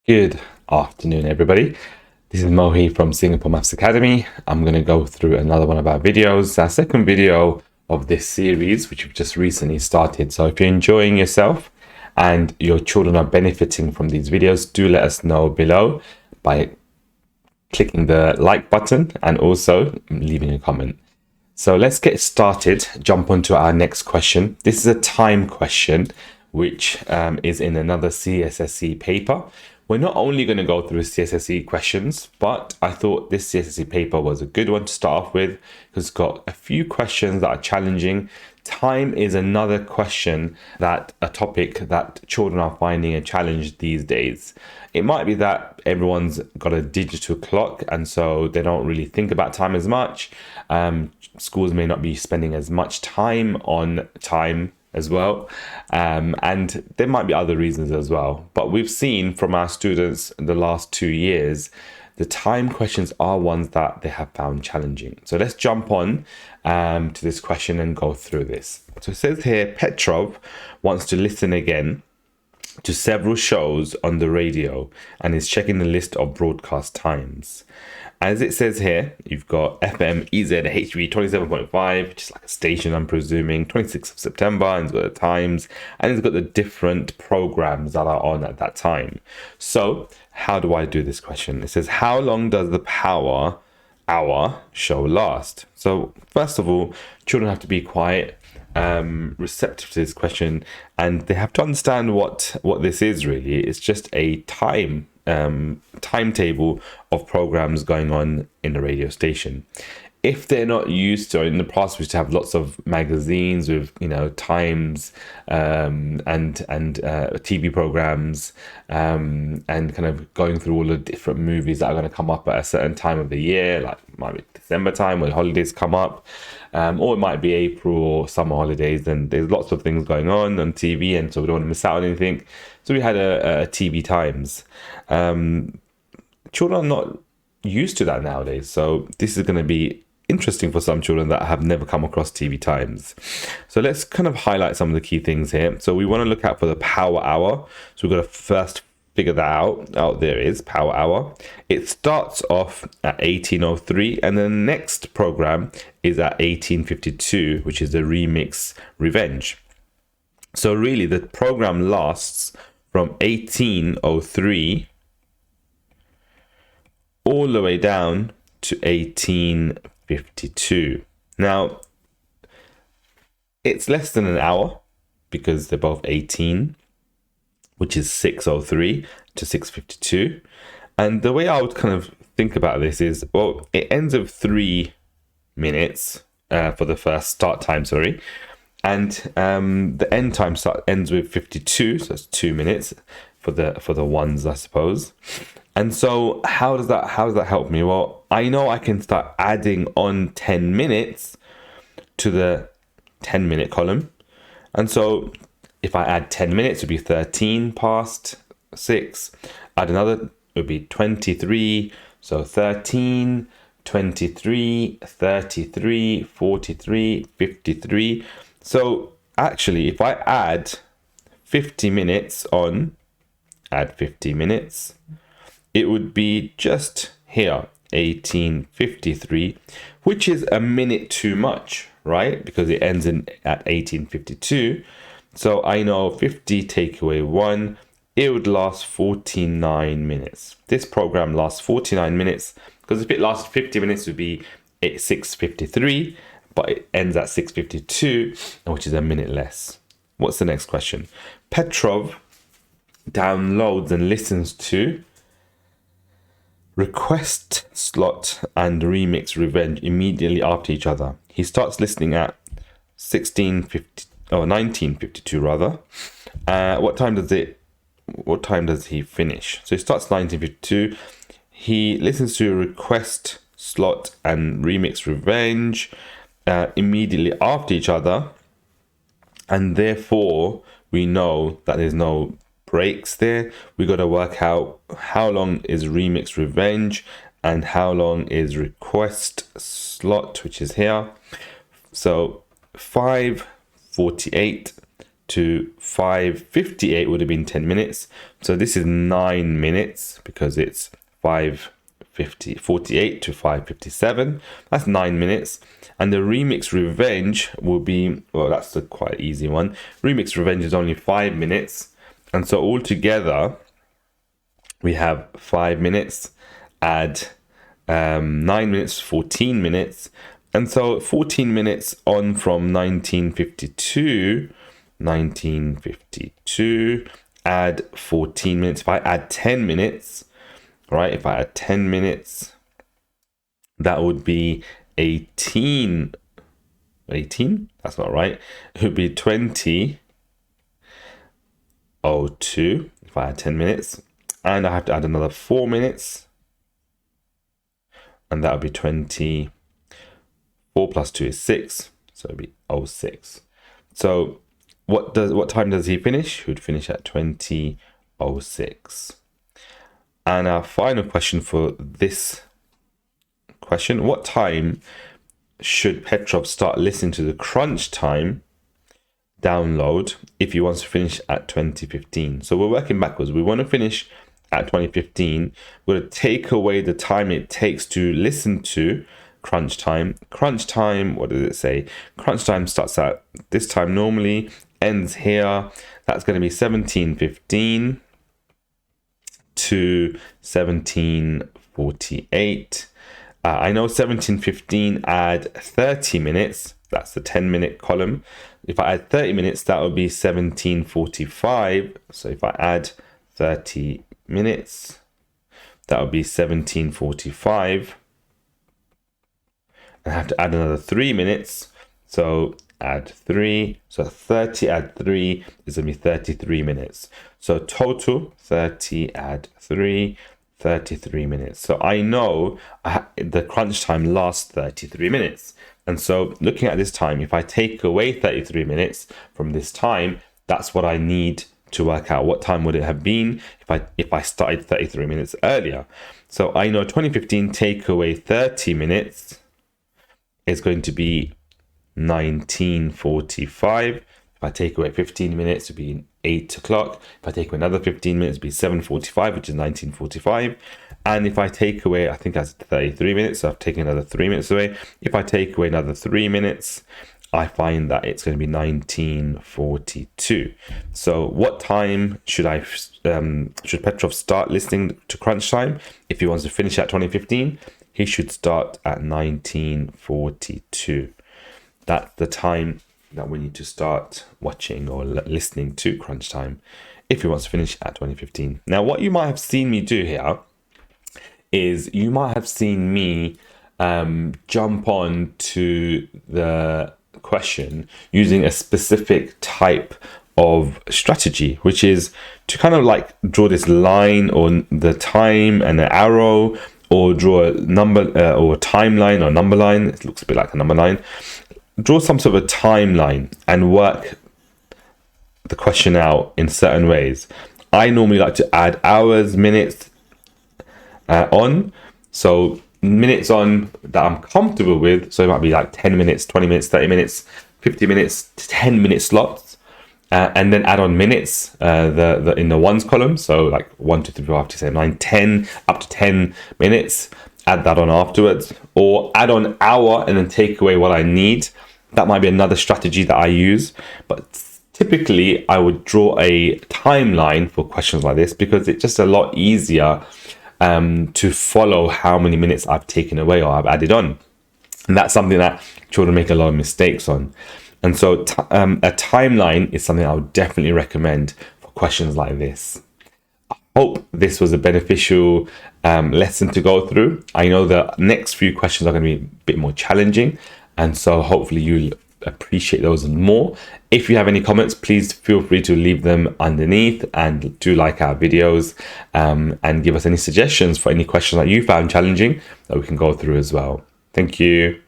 Good afternoon, everybody. This is Mohi from Singapore Maths Academy. I'm going to go through another one of our videos, our second video of this series, which we've just recently started. So if you're enjoying yourself and your children are benefiting from these videos, do let us know below by clicking the like button and also leaving a comment. So let's get started, jump on to our next question. This is a time question, which is in another CSSE paper. We're not only going to go through CSSE questions, but I thought this CSSE paper was a good one to start off with because it's got a few questions that are challenging. Time is another question, that a topic that children are finding a challenge these days. It might be that everyone's got a digital clock and so they don't really think about time as much. Schools may not be spending as much time on time as well, and there might be other reasons as well, but we've seen from our students in the last 2 years the time questions are ones that they have found challenging. So let's jump on to this question and go through this. So it says here, Petrov wants to listen again to several shows on the radio and is checking the list of broadcast times. As it says here, you've got FM, EZ, HV 27.5, which is like a station, I'm presuming, 26th of September, and it's got the times, and it's got the different programs that are on at that time. So how do I do this question? It says, how long does the Power Hour show last? So first of all, children have to be quiet, receptive to this question, and they have to understand what this is really. It's just a timetable of programs going on in the radio station. If they're not used to, in the past we used to have lots of magazines with times and TV programs and kind of going through all the different movies that are going to come up at a certain time of the year, like it might be December time when holidays come up, or it might be April or summer holidays, and there's lots of things going on TV, and so we don't want to miss out on anything. So we had a TV times. Children are not used to that nowadays, so this is going to be interesting for some children that have never come across TV times. So let's kind of highlight some of the key things here. So we want to look out for the Power Hour. So we've got to first figure that out. Oh, there is Power Hour. It starts off at 18:03, and the next program is at 18:52, which is the Remix Revenge. So really the program lasts from 18:03 all the way down to 18:52. Now, it's less than an hour because they're both 18, which is 6:03 to 6:52. And the way I would kind of think about this is, well, it ends with 3 minutes for the first start time, and the end time ends with 52, so it's 2 minutes for the ones, I suppose. And so how does that help me? Well, I know I can start adding on 10 minutes to the 10-minute column. And so if I add 10 minutes, it would be 13 past 6. Add another, it would be 23. So 13, 23, 33, 43, 53. So actually, if I add 50 minutes on, add 50 minutes, it would be just here, 18:53, which is a minute too much, right? Because it ends at 18:52. So I know 50 take away 1, it would last 49 minutes. This program lasts 49 minutes because if it lasts 50 minutes, it would be at 6:53, but it ends at 6:52, which is a minute less. What's the next question? Petrov downloads and listens to Request Slot and Remix Revenge immediately after each other. He starts listening at 19:52 rather. What time does he finish? So he starts 19:52. He listens to Request Slot and Remix Revenge immediately after each other, and therefore we know that there's no breaks there. We got to work out how long is Remix Revenge and how long is Request Slot, which is here. So 5:48 to 5:58 would have been 10 minutes. So this is 9 minutes because it's 5:48 to 5:57. That's 9 minutes. And the Remix Revenge will be, well, that's a quite easy one. Remix Revenge is only 5 minutes. And so altogether, we have 5 minutes, add 9 minutes, 14 minutes. And so 14 minutes on from 1952, add 14 minutes. If I add 10 minutes, right? If I add 10 minutes, that would be 18. That's not right. It would be 20:02 if I add 10 minutes. And I have to add another 4 minutes. And that would be 20. 4 plus 2 is 6. So it'd be 06. So what time does he finish? He would finish at 20:06. And our final question for this question: what time should Petrov start listening to the crunch time download if he wants to finish at 20:15? So we're working backwards. We want to finish at 20:15. We're going to take away the time it takes to listen to crunch time. Crunch time, what does it say? Crunch time starts at this time normally, ends here. That's going to be 17:15 to 17:48. I know 17:15 add 30 minutes. That's the 10-minute column. If I add 30 minutes, that would be 17:45. So if I add 30 minutes, that would be 17:45. I have to add another 3 minutes. So add 3. So 30 add 3 is going to be 33 minutes. So total 30 add 3, 33 minutes. So I know the crunch time lasts 33 minutes. And so looking at this time, if I take away 33 minutes from this time, that's what I need to work out. What time would it have been if I started 33 minutes earlier? So I know 20:15 take away 30 minutes is going to be 19:45. If I take away 15 minutes, it would be 8 o'clock. If I take away another 15 minutes, it would be 7:45, which is 19:45. And if I take away, I think that's 33 minutes, so I've taken another 3 minutes away. If I take away another 3 minutes, I find that it's going to be 19:42. So what time should Petrov start listening to crunch time? If he wants to finish at 20:15, he should start at 19:42. That's the time that we need to start watching or listening to crunch time if he wants to finish at 20:15. Now, what you might have seen me do here is you might have seen me jump on to the question using a specific type of strategy, which is to kind of like draw this line or the time and an arrow, or draw a number or a timeline or number line. It looks a bit like a number line. Draw some sort of a timeline and work the question out in certain ways. I normally like to add hours, minutes on. So minutes on that I'm comfortable with. So it might be like 10 minutes, 20 minutes, 30 minutes, 50 minutes, 10-minute slots. And then add on minutes in the ones column. So like 1, 2, 3, 4, 5, 6, 7, 8, 9, 10, up to 10 minutes. Add that on afterwards. Or add on hour and then take away what I need. That might be another strategy that I use. But typically, I would draw a timeline for questions like this because it's just a lot easier to follow how many minutes I've taken away or I've added on. And that's something that children make a lot of mistakes on. And so a timeline is something I would definitely recommend for questions like this. I hope this was a beneficial lesson to go through. I know the next few questions are going to be a bit more challenging, and so hopefully you'll appreciate those more. If you have any comments, please feel free to leave them underneath, and do like our videos and give us any suggestions for any questions that you found challenging that we can go through as well. Thank you.